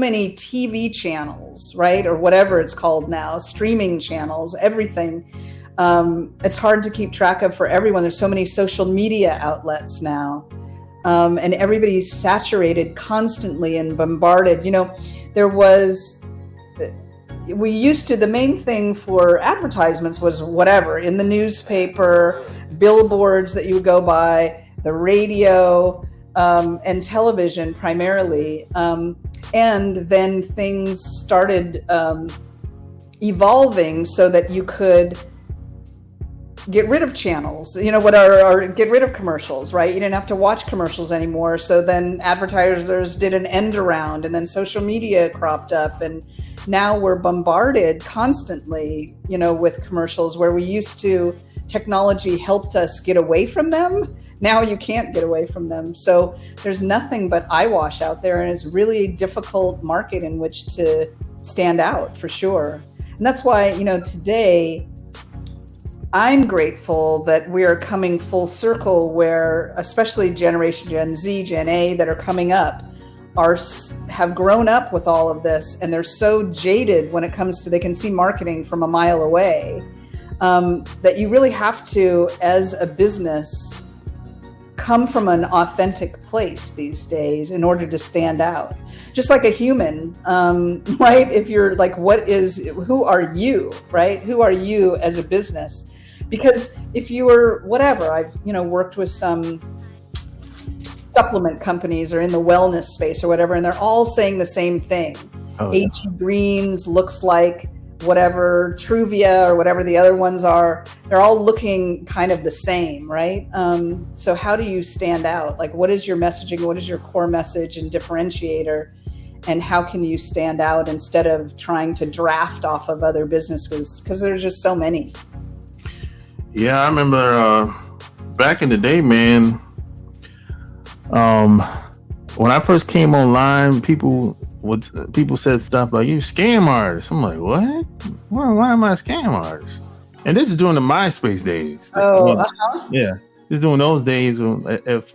many TV channels, right? Or whatever it's called now, streaming channels, everything. It's hard to keep track of for everyone. There's so many social media outlets now. And everybody's saturated constantly and bombarded. The main thing for advertisements was whatever, in the newspaper, billboards that you would go by, the radio, and television primarily. And then things started evolving so that you could get rid of channels, or get rid of commercials, right? You didn't have to watch commercials anymore. So then advertisers did an end around, and then social media cropped up, and now we're bombarded constantly, with commercials where technology helped us get away from them. Now you can't get away from them. So there's nothing but eyewash out there, and it's really a difficult market in which to stand out, for sure. And that's why, today I'm grateful that we are coming full circle, where especially Generation Gen Z, Gen A that are coming up have grown up with all of this, and they're so jaded when it comes to, they can see marketing from a mile away, that you really have to, as a business, come from an authentic place these days in order to stand out. Just like a human, right? If you're like, who are you, right? Who are you as a business? Because if you were whatever, I've, worked with some supplement companies or in the wellness space or whatever, and they're all saying the same thing. AG Greens looks like whatever, Truvia or whatever the other ones are. They're all looking kind of the same, right? So how do you stand out? Like, what is your messaging? What is your core message and differentiator? And how can you stand out instead of trying to draft off of other businesses? Because there's just so many. Yeah, I remember back in the day, man, when I first came online, people said stuff like, "You scam artist." I'm like, what? Why am I a scam artist? And this is during the MySpace days. Yeah, this is during those days when, if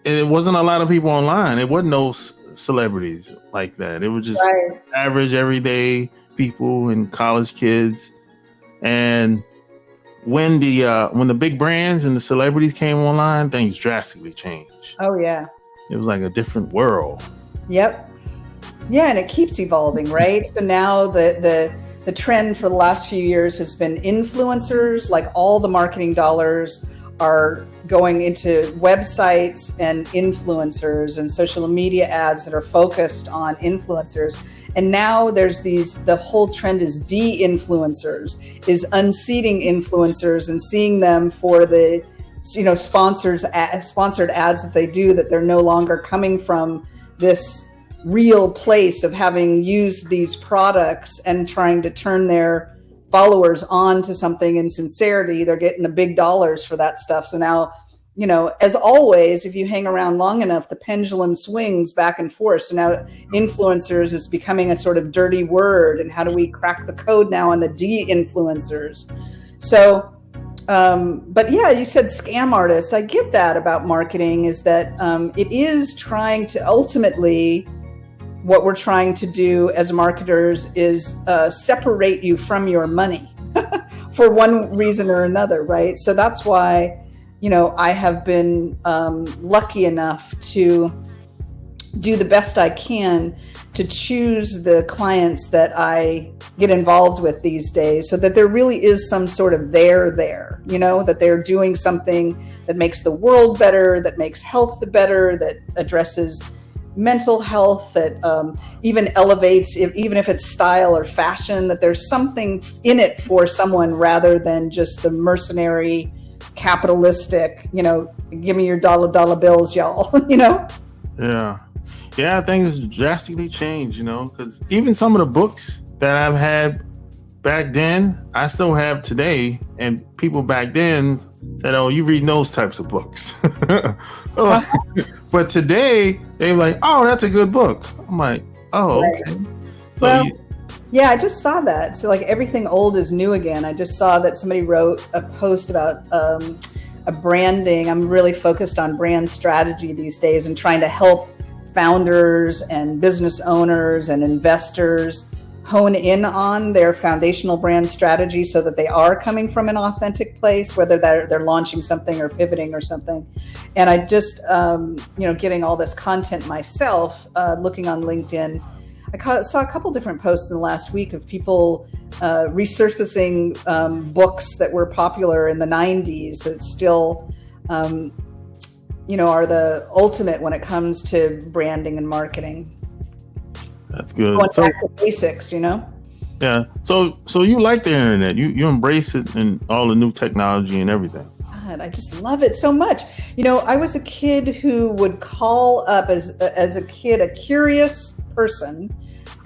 it wasn't a lot of people online. It wasn't no celebrities like that. It was just average, everyday people and college kids. And when the big brands and the celebrities came online, things drastically changed. Oh yeah. It was like a different world. Yep. Yeah, and it keeps evolving, right? So now the trend for the last few years has been influencers. Like, all the marketing dollars are going into websites and influencers and social media ads that are focused on influencers. And now there's the whole trend is de-influencers, is unseating influencers and seeing them for the, sponsored ads that they do, that they're no longer coming from this real place of having used these products and trying to turn their followers on to something in sincerity. They're getting the big dollars for that stuff. So now, as always, if you hang around long enough, the pendulum swings back and forth. So now influencers is becoming a sort of dirty word. And how do we crack the code now on the de-influencers? So, but yeah, you said scam artist. I get that about marketing, is that it is trying to ultimately, what we're trying to do as marketers is separate you from your money for one reason or another, right? So that's why, I have been lucky enough to do the best I can to choose the clients that I get involved with these days, so that there really is some sort of there, that they're doing something that makes the world better, that makes health better, that addresses mental health, that even elevates, even if it's style or fashion, that there's something in it for someone rather than just the mercenary, capitalistic, give me your dollar bills, y'all, Yeah, things drastically changed, because even some of the books that I've had back then, I still have today. And people back then said, "Oh, you read those types of books." But today, they're like, "Oh, that's a good book." I'm like, "Oh, okay." So yeah, I just saw that. So like, everything old is new again. I just saw that somebody wrote a post about a branding. I'm really focused on brand strategy these days and trying to help founders and business owners and investors hone in on their foundational brand strategy so that they are coming from an authentic place, whether they're launching something or pivoting or something. And I just, getting all this content myself, looking on LinkedIn, I saw a couple different posts in the last week of people resurfacing books that were popular in the 90s that still, are the ultimate when it comes to branding and marketing. That's good. Going back to basics, Yeah. So you like the internet. You embrace it and all the new technology and everything. God, I just love it so much. I was a kid who would call up as a kid, a curious person.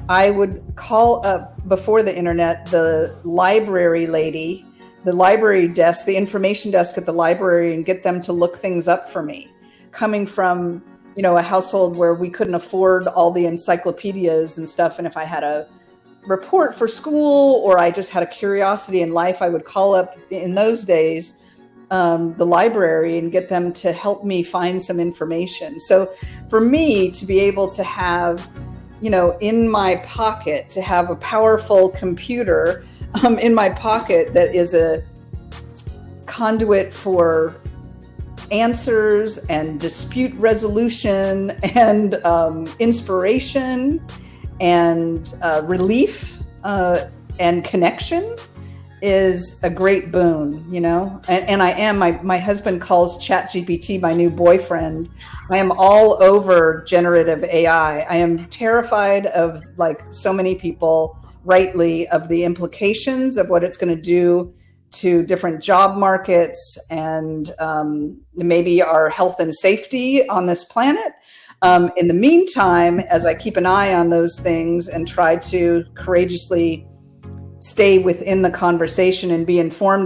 I would call up before the internet, the library lady, the library desk, the information desk at the library, and get them to look things up for me. Coming from a household where we couldn't afford all the encyclopedias and stuff. And if I had a report for school or I just had a curiosity in life, I would call up in those days the library and get them to help me find some information. So for me to be able to have, in my pocket, to have a powerful computer in my pocket that is a conduit for answers and dispute resolution and inspiration and relief and connection is a great boon, and I am, my husband calls ChatGPT my new boyfriend. I am all over generative AI. I am terrified of, like so many people rightly, of the implications of what it's going to do to different job markets and maybe our health and safety on this planet. In the meantime, as I keep an eye on those things and try to courageously stay within the conversation and be informed